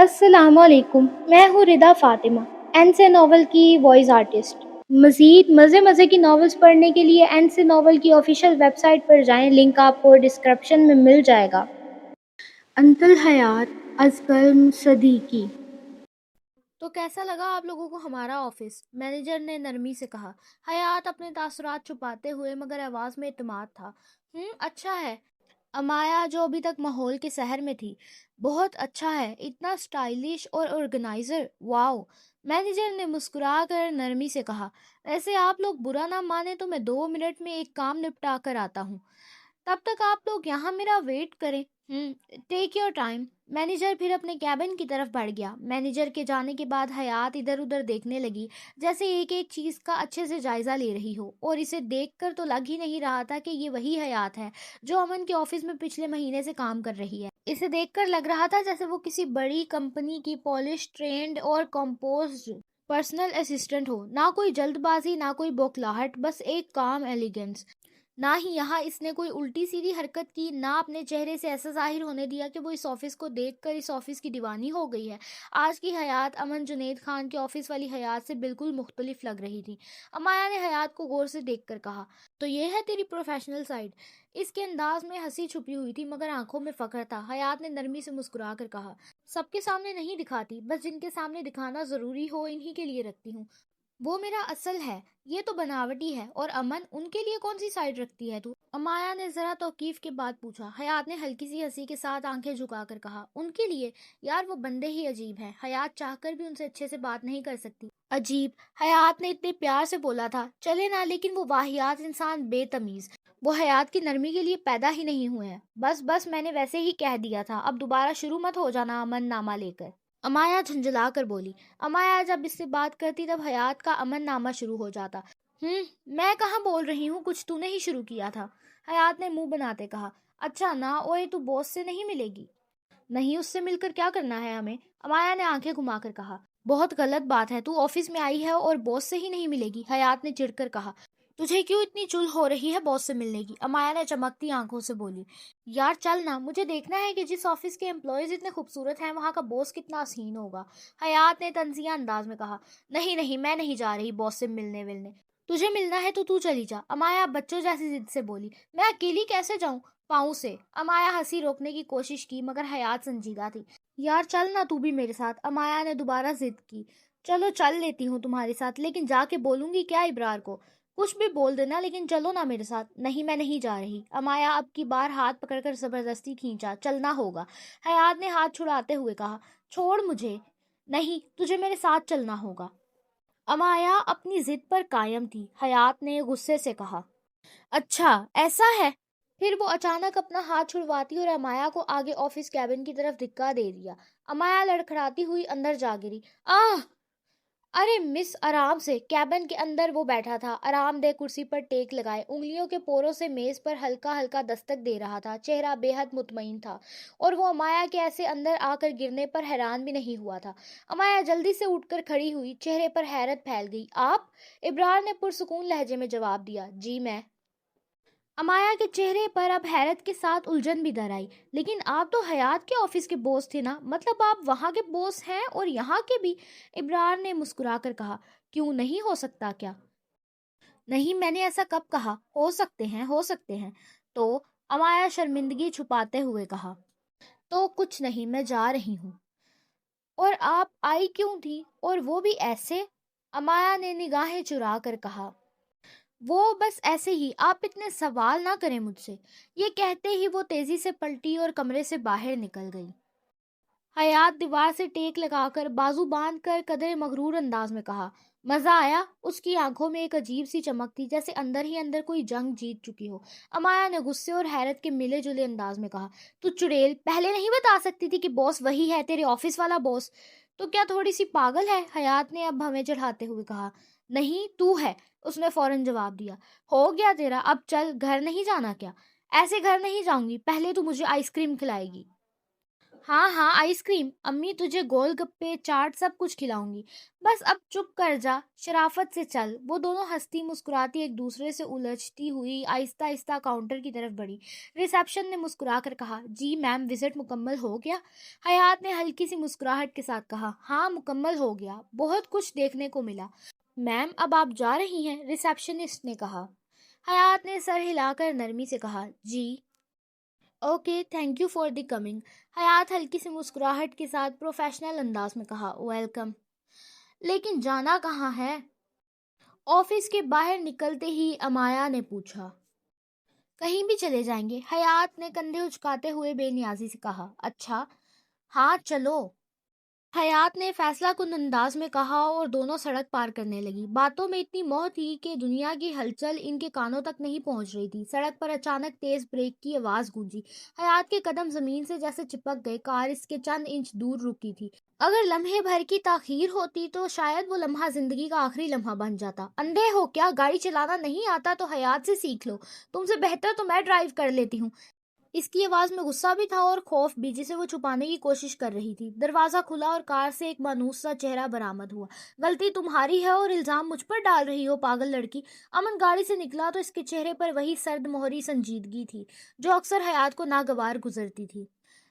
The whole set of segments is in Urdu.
السلام علیکم، میں ہوں ردا فاطمہ، این سے ناول کی وائس آرٹسٹ۔ مزید مزے کی ناولز پڑھنے کے لیے این سے ناول کی آفیشیل ویب سائٹ پر جائیں، لنک آپ کو ڈسکرپشن میں مل جائے گا۔ انت الحیات از کلم صدیقی۔ تو کیسا لگا آپ لوگوں کو ہمارا آفس؟ مینیجر نے نرمی سے کہا۔ حیات اپنے تاثرات چھپاتے ہوئے مگر آواز میں اعتماد تھا۔ اچھا ہے۔ امایا جو ابھی تک ماحول کے سحر میں تھی، بہت اچھا ہے، اتنا سٹائلش اور آرگنائزر، واو۔ مینیجر نے مسکرا کر نرمی سے کہا، ویسے آپ لوگ برا نہ مانے تو میں 2 منٹ میں ایک کام نپٹا کر آتا ہوں، تب تک آپ لوگ یہاں میرا ویٹ کریں۔ Take your time. مینیجر پھر اپنے کیبن کی طرف بڑھ گیا۔ مینیجر کے جانے کے بعد حیات ادھر ادھر دیکھنے لگی، جیسے ایک ایک چیز کا اچھے سے جائزہ لے رہی ہو، اور اسے دیکھ کر تو لگ ہی نہیں رہا تھا کہ یہ وہی حیات ہے جو امن کے آفس میں پچھلے مہینے سے کام کر رہی ہے۔ اسے دیکھ کر لگ رہا تھا جیسے وہ کسی بڑی کمپنی کی پالش ٹرینڈ اور کمپوزڈ پرسنل اسسٹنٹ ہو، نہ کوئی جلد بازی، نہ کوئی بوکھلاہٹ، بس ایک کام ایلیگنس۔ نہ ہی یہاں اس نے کوئی الٹی سیدھی حرکت کی، نہ اپنے چہرے سے ایسا ظاہر ہونے دیا کہ وہ اس آفس کو دیکھ کر اس آفس کی دیوانی ہو گئی ہے۔ آج کی حیات امن جنید خان کے آفس والی حیات سے بالکل مختلف لگ رہی تھی۔ امایا نے حیات کو غور سے دیکھ کر کہا، تو یہ ہے تیری پروفیشنل سائیڈ؟ اس کے انداز میں ہنسی چھپی ہوئی تھی مگر آنکھوں میں فخر تھا۔ حیات نے نرمی سے مسکرا کر کہا، سب کے سامنے نہیں دکھاتی، بس جن کے سامنے دکھانا ضروری ہو انہی کے لیے رکھتی ہوں، وہ میرا اصل ہے، یہ تو بناوٹی ہے۔ اور امن، ان کے لیے کون سی سائڈ رکھتی ہے تو؟ امایا نے ذرا توقیف کے بعد پوچھا۔ حیات نے ہلکی سی ہنسی کے ساتھ آنکھیں جھکا کر کہا، ان کے لیے؟ یار وہ بندے ہی عجیب ہیں، حیات چاہ کر بھی ان سے اچھے سے بات نہیں کر سکتی۔ عجیب؟ حیات نے اتنے پیار سے بولا تھا، چلے نا، لیکن وہ واہیات انسان بے تمیز، وہ حیات کی نرمی کے لیے پیدا ہی نہیں ہوئے ہیں۔ بس میں نے ویسے ہی کہہ دیا تھا، اب دوبارہ شروع مت ہو جانا امن نامہ لے کر۔ امایا جھنجھلا کر بولی۔ امایا جب اس سے بات کرتی تب حیات کا امن نامہ شروع ہو جاتا۔ میں کہاں بول رہی ہوں، کچھ تو نے ہی شروع کیا تھا۔ حیات نے منہ بناتے کہا، اچھا نا اوئے، تو باس سے نہیں ملے گی؟ نہیں، اس سے مل کر کیا کرنا ہے ہمیں؟ امایا نے آنکھیں گھما کر کہا، بہت غلط بات ہے، تو آفس میں آئی ہے اور باس سے ہی نہیں ملے گی؟ حیات نے چڑھ کر کہا، تجھے کیوں اتنی چل ہو رہی ہے باس سے ملنے کی؟ امایا نے چمکتی آنکھوں سے بولی، یار چل نا، مجھے دیکھنا ہے کہ جس آفس کے امپلائیز اتنے خوبصورت ہیں وہاں کا باس کتنا حسین ہوگا۔ حیات نے طنزیہ انداز میں کہا، نہیں میں نہیں جا رہی باس سے ملنے ولنے، تجھے ملنا ہے تو چلی جا۔ امایا بچوں جیسی ضد سے بولی، میں اکیلی کیسے جاؤں؟ پاؤں سے۔ امایا ہنسی روکنے کی کوشش کی مگر حیات سنجیدہ تھی۔ یار چل نا تو بھی میرے ساتھ۔ امایا نے دوبارہ ضد کی، چلو چل لیتی ہوں تمہارے ساتھ، لیکن جا کے بولوں گی کیا ابرار کو؟ کچھ بھی بول دینا، لیکن چلو نا میرے ساتھ۔ نہیں، میں نہیں جا رہی۔ امایا اب کی بار ہاتھ پکڑ کر زبردستی کھینچا، چلنا ہوگا۔ حیات نے ہاتھ چھڑاتے ہوئے کہا، چھوڑ مجھے۔ نہیں، تجھے میرے ساتھ چلنا ہوگا۔ امایا اپنی ضد پر قائم تھی۔ حیات نے غصے سے کہا، اچھا ایسا ہے؟ پھر وہ اچانک اپنا ہاتھ چھڑواتی اور امایا کو آگے آفس کیبن کی طرف دھکا دے دیا۔ امایا لڑکھڑاتی ہوئی اندر جا گری۔ ارے مس، آرام سے۔ کیبن کے اندر وہ بیٹھا تھا، آرام دہ کرسی پر ٹیک لگائے، انگلیوں کے پوروں سے میز پر ہلکا ہلکا دستک دے رہا تھا، چہرہ بے حد مطمئن تھا، اور وہ امایا کے ایسے اندر آ کر گرنے پر حیران بھی نہیں ہوا تھا۔ امایا جلدی سے اٹھ کر کھڑی ہوئی، چہرے پر حیرت پھیل گئی۔ آپ؟ ابرار نے پرسکون لہجے میں جواب دیا، جی میں۔ امایا کے چہرے پر اب حیرت کے ساتھ الجھن بھی در آئی، لیکن آپ تو حیات کے آفس کے بوس تھے نا، مطلب آپ وہاں کے بوس ہیں اور یہاں کے بھی؟ ابرار نے مسکرا کر کہا، کیوں نہیں ہو سکتا کیا؟ نہیں، میں نے ایسا کب کہا؟ ہو سکتے ہیں۔ تو امایا شرمندگی چھپاتے ہوئے کہا، تو کچھ نہیں، میں جا رہی ہوں۔ اور آپ آئی کیوں تھی، اور وہ بھی ایسے؟ امایا نے نگاہیں چرا کر کہا، وہ بس ایسے ہی، آپ اتنے سوال نہ کریں مجھ سے۔ یہ کہتے ہی وہ تیزی سے پلٹی اور کمرے سے باہر نکل گئی۔ حیات دیوار سے ٹیک لگا کر بازو باندھ کر قدرے مغرور انداز میں کہا، مزہ آیا؟ اس کی آنکھوں میں ایک عجیب سی چمک تھی، جیسے اندر ہی اندر کوئی جنگ جیت چکی ہو۔ امایا نے غصے اور حیرت کے ملے جلے انداز میں کہا، تو چڑیل، پہلے نہیں بتا سکتی تھی کہ باس وہی ہے، تیرے آفس والا باس؟ تو کیا تھوڑی سی پاگل ہے؟ حیات نے اب بھویں چڑھاتے ہوئے کہا، نہیں تو ہے، اس نے فوراً جواب دیا۔ ہو گیا تیرا، اب چل، گھر نہیں جانا کیا؟ ایسے گھر نہیں جاؤں گی، پہلے تو مجھے آئس کریم کھلائے گی۔ ہاں ہاں آئس کریم، امی تجھے گول گپے چاٹ سب کچھ کھلاؤں گی، بس اب چپ کر جا، شرافت سے چل۔ وہ دونوں ہنستی مسکراتی ایک دوسرے سے الجھتی ہوئی آہستہ آہستہ کاؤنٹر کی طرف بڑھی۔ ریسیپشن نے مسکرا کر کہا، جی میم وزٹ مکمل ہو گیا؟ حیات نے ہلکی سی مسکراہٹ کے ساتھ کہا، ہاں مکمل ہو گیا، بہت کچھ دیکھنے کو ملا۔ میم اب آپ جا رہی ہیں؟ ریسیپشنسٹ نے کہا۔ حیات نے سر ہلا کر نرمی سے کہا، جی okay thank you for the coming. Hayat ہلکی سی مسکراہٹ کے ساتھ پروفیشنل انداز میں کہا، ویلکم۔ لیکن جانا کہاں ہے؟ آفس کے باہر نکلتے ہی امایا نے پوچھا۔ کہیں بھی چلے جائیں گے، حیات نے کندھے اچکاتے ہوئے بے نیازی سے کہا۔ اچھا ہاں چلو، حیات نے فیصلہ کن انداز میں کہا اور دونوں سڑک پار کرنے لگی۔ باتوں میں اتنی موہ تھی کہ دنیا کی ہلچل ان کے کانوں تک نہیں پہنچ رہی تھی۔ سڑک پر اچانک تیز بریک کی آواز گونجی۔ حیات کے قدم زمین سے جیسے چپک گئے۔ کار اس کے چند انچ دور رکی تھی۔ اگر لمحے بھر کی تاخیر ہوتی تو شاید وہ لمحہ زندگی کا آخری لمحہ بن جاتا۔ اندھے ہو کیا؟ گاڑی چلانا نہیں آتا تو حیات سے سیکھ لو، تم سے بہتر تو میں ڈرائیو کر لیتی ہوں۔ اس کی آواز میں غصہ بھی تھا اور خوف بھی، جسے وہ چھپانے کی کوشش کر رہی تھی۔ دروازہ کھلا اور کار سے ایک مانوس سا چہرہ برآمد ہوا۔ غلطی تمہاری ہے اور الزام مجھ پر ڈال رہی ہو، پاگل لڑکی۔ امن گاڑی سے نکلا تو اس کے چہرے پر وہی سرد مہری سنجیدگی تھی جو اکثر حیات کو ناگوار گزرتی تھی۔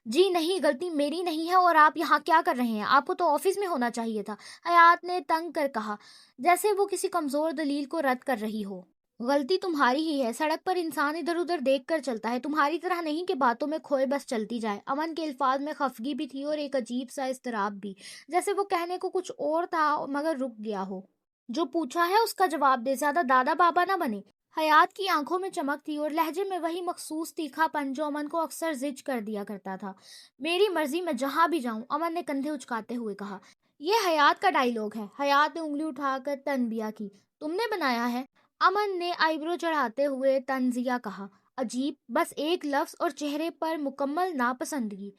جی نہیں، غلطی میری نہیں ہے، اور آپ یہاں کیا کر رہے ہیں؟ آپ کو تو آفس میں ہونا چاہیے تھا، حیات نے تنگ کر کہا، جیسے وہ کسی کمزور دلیل کو رد کر رہی ہو۔ غلطی تمہاری ہی ہے، سڑک پر انسان ادھر ادھر دیکھ کر چلتا ہے، تمہاری طرح نہیں کہ باتوں میں کھوئے بس چلتی جائے۔ امن کے الفاظ میں خفگی بھی تھی اور ایک عجیب سا اضطراب بھی، جیسے وہ کہنے کو کچھ اور تھا مگر رک گیا ہو۔ جو پوچھا ہے اس کا جواب دے، زیادہ دادا بابا نہ بنے۔ حیات کی آنکھوں میں چمک تھی اور لہجے میں وہی مخصوص تیکھا پن جو امن کو اکثر زج کر دیا کرتا تھا۔ میری مرضی، میں جہاں بھی جاؤں، امن نے کندھے اچکاتے ہوئے کہا۔ یہ حیات کا ڈائیلاگ ہے، حیات نے انگلی اٹھا کر تنبیہ کی۔ تم نے بنایا ہے؟ امن نے آئیبرو چڑھاتے ہوئے طنزیہ کہا۔ عجیب، بس ایک لفظ اور چہرے پر مکمل ناپسندگی۔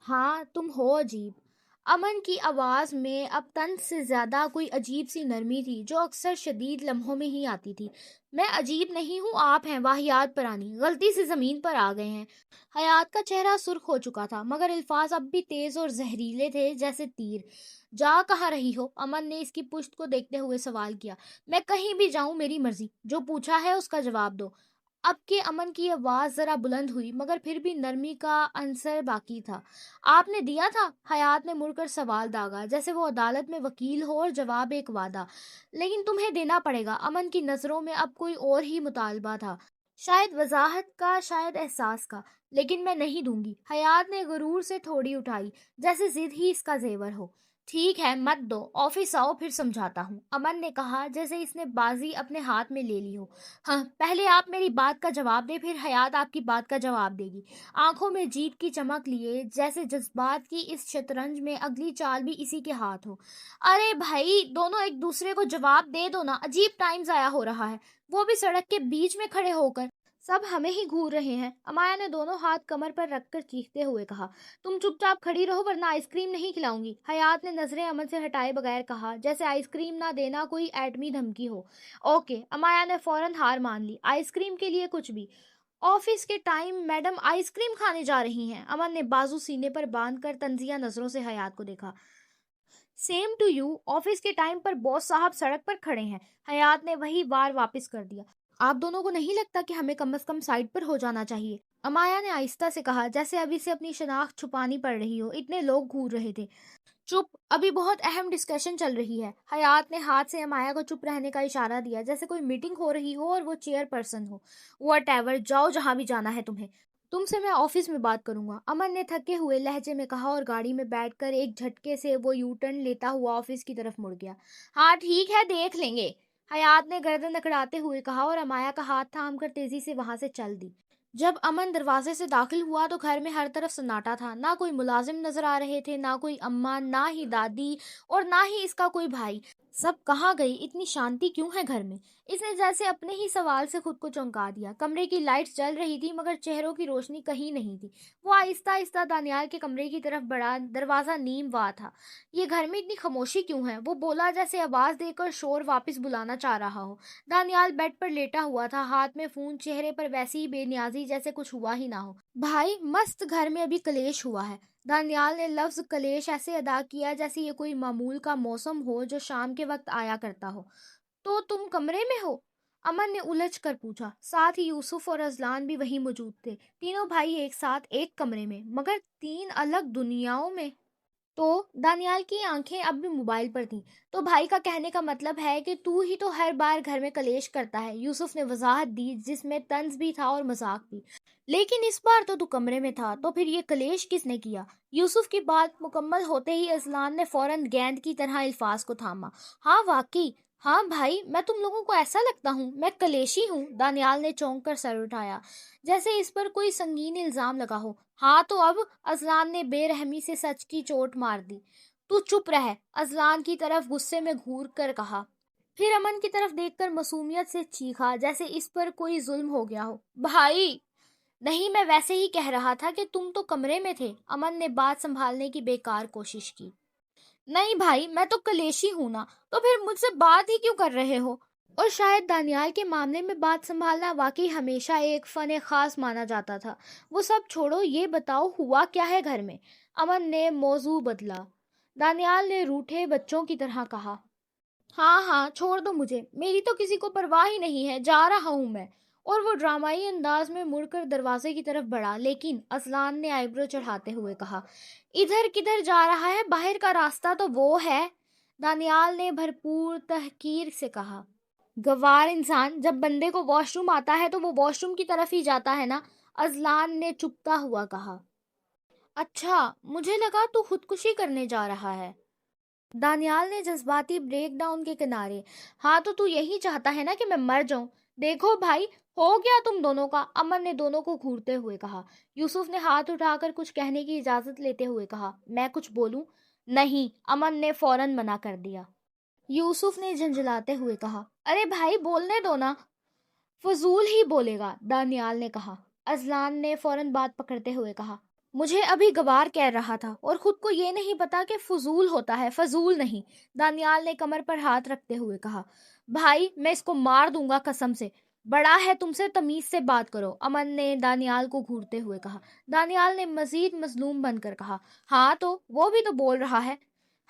ہاں تم ہو عجیب۔ امن کی آواز میں اب طنز سے زیادہ کوئی عجیب سی نرمی تھی جو اکثر شدید لمحوں میں ہی آتی تھی۔ میں عجیب نہیں ہوں، آپ ہیں واہیات پرانی، غلطی سے زمین پر آ گئے ہیں۔ حیات کا چہرہ سرخ ہو چکا تھا مگر الفاظ اب بھی تیز اور زہریلے تھے جیسے تیر۔ جا کہاں رہی ہو؟ امن نے اس کی پشت کو دیکھتے ہوئے سوال کیا۔ میں کہیں بھی جاؤں میری مرضی، جو پوچھا ہے اس کا جواب دو۔ اب کے امن کی آواز ذرا بلند ہوئی مگر پھر بھی نرمی کا عنصر باقی تھا۔ آپ نے دیا تھا؟ حیات نے مڑ کر سوال داغا، جیسے وہ عدالت میں وکیل ہو اور جواب ایک وعدہ۔ لیکن تمہیں دینا پڑے گا۔ امن کی نظروں میں اب کوئی اور ہی مطالبہ تھا، شاید وضاحت کا، شاید احساس کا، لیکن میں نہیں دوں گی۔ حیات نے غرور سے تھوڑی اٹھائی، جیسے ضد ہی اس کا زیور ہو۔ ٹھیک ہے مت دو، آفس آؤ پھر سمجھاتا ہوں، امن نے کہا جیسے اس نے بازی اپنے ہاتھ میں لے لی ہو۔ ہاں پہلے آپ میری بات کا جواب دیں، پھر حیات آپ کی بات کا جواب دے گی، آنکھوں میں جیت کی چمک لیے جیسے جذبات کی اس شطرنج میں اگلی چال بھی اسی کے ہاتھ ہو۔ ارے بھائی دونوں ایک دوسرے کو جواب دے دو نا، عجیب ٹائم ضائع ہو رہا ہے، وہ بھی سڑک کے بیچ میں کھڑے ہو کر۔ سب ہمیں ہی گھور رہے ہیں، امایا نے دونوں ہاتھ کمر پر رکھ کر چیختے ہوئے کہا۔ تم چپ چاپ کھڑی رہو ورنہ آئس کریم نہیں کھلاؤں گی، حیات نے نظریں امن سے ہٹائے بغیر کہا، جیسے آئس کریم نہ دینا کوئی ایٹمی دھمکی ہو۔ اوکے، امایا نے فوراً ہار مان لی، آئس کریم کے لیے کچھ بھی۔ آفس کے ٹائم میڈم آئس کریم کھانے جا رہی ہیں؟ امن نے بازو سینے پر باندھ کر طنزیہ نظروں سے حیات کو دیکھا۔ سیم ٹو یو، آفس کے ٹائم پر باس صاحب سڑک پر کھڑے ہیں، حیات نے وہی وار واپس کر دیا۔ آپ دونوں کو نہیں لگتا کہ ہمیں کم از کم سائڈ پر ہو جانا چاہیے؟ امایا نے آہستہ سے کہا، جیسے ابھی سے اپنی شناخت چھپانی پڑ رہی ہو، اتنے لوگ گھور رہے تھے۔ چپ، ابھی بہت اہم ڈسکشن چل رہی ہے۔ حیات نے ہاتھ سے امایا کو چپ رہنے کا اشارہ دیا، جیسے کوئی میٹنگ ہو رہی ہو اور وہ chair person who. What ever, جاؤ جہاں بھی جانا ہے تمہیں، تم سے میں آفس میں بات کروں گا، امن نے تھکے ہوئے لہجے میں کہا اور گاڑی میں بیٹھ کر ایک جھٹکے سے وہ یو ٹرن لیتا ہوا آفس کی طرف مڑ گیا۔ ہاں ٹھیک ہے، دیکھ لیں گے، حیات نے گردن اکڑاتے ہوئے کہا اور امایا کا ہاتھ تھام کر تیزی سے وہاں سے چل دی۔ جب امن دروازے سے داخل ہوا تو گھر میں ہر طرف سناٹا تھا، نہ کوئی ملازم نظر آ رہے تھے، نہ کوئی اماں، نہ ہی دادی، اور نہ ہی اس کا کوئی بھائی۔ سب کہاں گئی؟ اتنی شانتی کیوں ہے گھر میں؟ اس نے جیسے اپنے ہی سوال سے خود کو چونکا دیا۔ کمرے کی لائٹس جل رہی تھی مگر چہروں کی روشنی کہیں نہیں تھی۔ وہ آہستہ آہستہ دانیال کے کمرے کی طرف بڑھا، دروازہ نیم وا تھا۔ یہ گھر میں اتنی خاموشی کیوں ہے؟ وہ بولا جیسے آواز دے کر شور واپس بلانا چاہ رہا ہو۔ دانیال بیڈ پر لیٹا ہوا تھا، ہاتھ میں فون، چہرے پر ویسی ہی بے نیازی جیسے کچھ ہوا ہی نہ ہو۔ بھائی مست، گھر میں ابھی کلیش ہوا ہے، دانیال نے لفظ کلیش ایسے ادا کیا جیسے یہ کوئی معمول کا موسم ہو جو شام کے وقت آیا کرتا ہو۔ تو تم کمرے میں ہو؟ امن نے الجھ کر پوچھا۔ ساتھ ہی یوسف اور ازلان بھی وہیں موجود تھے، تینوں بھائی ایک ساتھ ایک کمرے میں، مگر تین الگ دنیاؤں میں۔ تو دانیال کی آنکھیں اب بھی موبائل پر تھیں۔ تو بھائی کا کہنے کا مطلب ہے کہ تو ہی تو ہر بار گھر میں کلیش کرتا ہے، یوسف نے وضاحت دی، جس میں طنز بھی تھا اور مذاق بھی۔ لیکن اس بار تو کمرے میں تھا، تو پھر یہ کلیش کس نے کیا؟ یوسف کی بات مکمل ہوتے ہی ازلان نے فوراً گیند کی طرح الفاظ کو تھاما۔ ہاں واقعی، ہاں بھائی، میں تم لوگوں کو ایسا لگتا ہوں؟ میں کلیشی ہوں؟ دانیال نے چونک کر سر اٹھایا، جیسے اس پر کوئی سنگین الزام لگا ہو۔ ہاں تو اب؟ ازلان نے بے رحمی سے سچ کی چوٹ مار دی۔ تو چپ رہ، ازلان کی طرف غصے میں گھور کر کہا، پھر امن کی طرف دیکھ کر معصومیت سے چیخا جیسے اس پر کوئی ظلم ہو گیا ہو۔ بھائی نہیں، میں ویسے ہی کہہ رہا تھا کہ تم تو کمرے میں تھے۔ امن نے بات سنبھالنے کی بیکار کوشش کی۔ نہیں بھائی، میں تو کلیشی ہوں نا، تو پھر مجھ سے بات ہی کیوں کر رہے ہو؟ اور شاید دانیال کے معاملے میں بات سنبھالنا واقعی ہمیشہ ایک فن خاص مانا جاتا تھا۔ وہ سب چھوڑو، یہ بتاؤ ہوا کیا ہے گھر میں؟ امن نے موضوع بدلا۔ دانیال نے روٹھے بچوں کی طرح کہا، ہاں ہاں چھوڑ دو مجھے، میری تو کسی کو پرواہ ہی نہیں ہے، جا رہا ہوں میں۔ اور وہ ڈرامائی انداز میں مڑ کر دروازے کی طرف بڑھا، لیکن ازلان نے آئیبرو چڑھاتے ہوئے کہا، ادھر کدھر جا رہا ہے؟ باہر کا راستہ تو وہ ہے۔ دانیال نے بھرپور تحقیر سے کہا، گوار انسان، جب بندے کو واش روم آتا ہے تو وہ واش روم کی طرف ہی جاتا ہے نا؟ ازلان نے چپتا ہوا کہا۔ اچھا، مجھے لگا تو خودکشی کرنے جا رہا ہے۔ دانیال نے جذباتی بریک ڈاؤن کے کنارے، ہاں تو یہی چاہتا ہے نا کہ میں مر جاؤں؟ دیکھو بھائی، ہو گیا تم دونوں کا، امن نے دونوں کو گھورتے ہوئے کہا۔ یوسف نے ہاتھ اٹھا کر کچھ کہنے کی اجازت لیتے ہوئے کہا، میں کچھ بولوں؟ نہیں، امن نے فوراً منع کر دیا۔ یوسف نے جھنجھلاتے ہوئے کہا، ارے بھائی بولنے دو نا۔ فضول ہی بولے گا، دانیال نے کہا۔ ازلان نے فوراً بات پکڑتے ہوئے کہا، مجھے ابھی گوار کہہ رہا تھا، اور خود کو یہ نہیں پتا کہ فضول ہوتا ہے، فضول نہیں۔ دانیال نے کمر پر ہاتھ رکھتے ہوئے کہا، بھائی میں اس کو مار دوں گا قسم سے، بڑا ہے تم سے، تمیز سے بات کرو، امن نے دانیال کو گھورتے ہوئے کہا۔ دانیال نے مزید مظلوم بن کر کہا، ہاں تو وہ بھی تو بول رہا ہے۔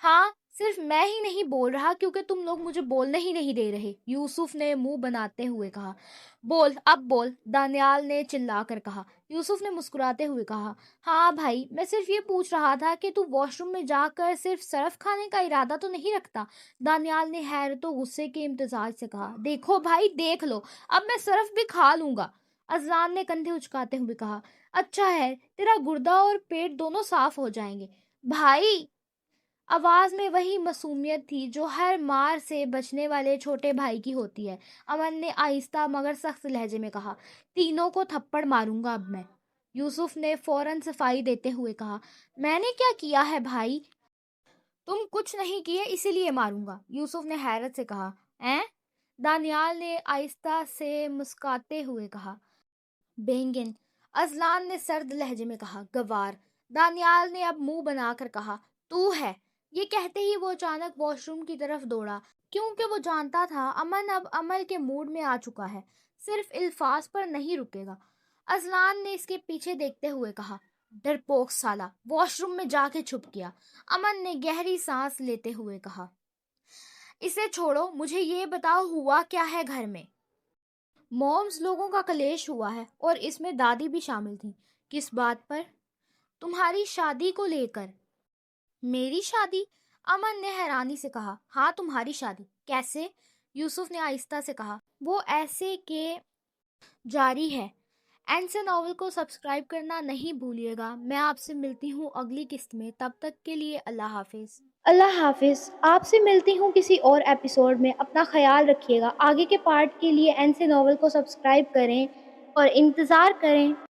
ہاں، صرف میں ہی نہیں بول رہا کیونکہ تم لوگ مجھے بولنے ہی نہیں دے رہے، یوسف نے منہ بناتے ہوئے کہا۔ بول، اب بول، دانیال نے چلا کر کہا۔ یوسف نے مسکراتے ہوئے کہا، ہاں بھائی، میں صرف یہ پوچھ رہا تھا کہ تو واش روم میں جا کر صرف صرف کھانے کا ارادہ تو نہیں رکھتا؟ دانیال نے حیرت و غصے کے امتزاج سے کہا، دیکھو بھائی دیکھ لو، اب میں صرف بھی کھا لوں گا۔ ازلان نے کندھے اچکاتے ہوئے کہا، اچھا ہے، تیرا گردہ اور پیٹ دونوں صاف ہو جائیں گے۔ بھائی، آواز میں وہی معصومیت تھی جو ہر مار سے بچنے والے چھوٹے بھائی کی ہوتی ہے۔ امن نے آہستہ مگر سخت لہجے میں کہا، تینوں کو تھپڑ ماروں گا اب میں۔ یوسف نے فوراً صفائی دیتے ہوئے کہا، میں نے کیا کیا ہے بھائی؟ تم کچھ نہیں کیے، اسی لیے ماروں گا، یوسف نے حیرت سے کہا۔ این؟ دانیال نے آہستہ سے مسکاتے ہوئے کہا، بینگن، ازلان نے سرد لہجے میں کہا، گوار، دانیال نے اب منہ بنا کر کہا، تو ہے۔ یہ کہتے ہی وہ اچانک واش روم کی طرف دوڑا، کیونکہ وہ جانتا تھا امن اب عمل کے موڈ میں آ چکا ہے، صرف الفاظ پر نہیں رکے گا۔ ازلان نے اس کے پیچھے دیکھتے ہوئے کہا، ڈرپوک سالا، واش روم میں جا کے چھپ گیا۔ امن نے گہری سانس لیتے ہوئے کہا، اسے چھوڑو، مجھے یہ بتاؤ ہوا کیا ہے گھر میں؟ مومز، لوگوں کا کلیش ہوا ہے، اور اس میں دادی بھی شامل تھی۔ کس بات پر؟ تمہاری شادی کو لے کر۔ میری شادی؟ امن نے حیرانی سے کہا، ہاں تمہاری شادی۔ کیسے؟ یوسف نے آہستہ سے کہا، وہ ایسے کہ جاری ہے۔ این سے ناول کو سبسکرائب کرنا نہیں بھولیے گا۔ میں آپ سے ملتی ہوں اگلی قسط میں، تب تک کے لیے اللہ حافظ۔ اللہ حافظ، آپ سے ملتی ہوں کسی اور ایپیسوڈ میں، اپنا خیال رکھیے گا۔ آگے کے پارٹ کے لیے این سے ناول کو سبسکرائب کریں اور انتظار کریں۔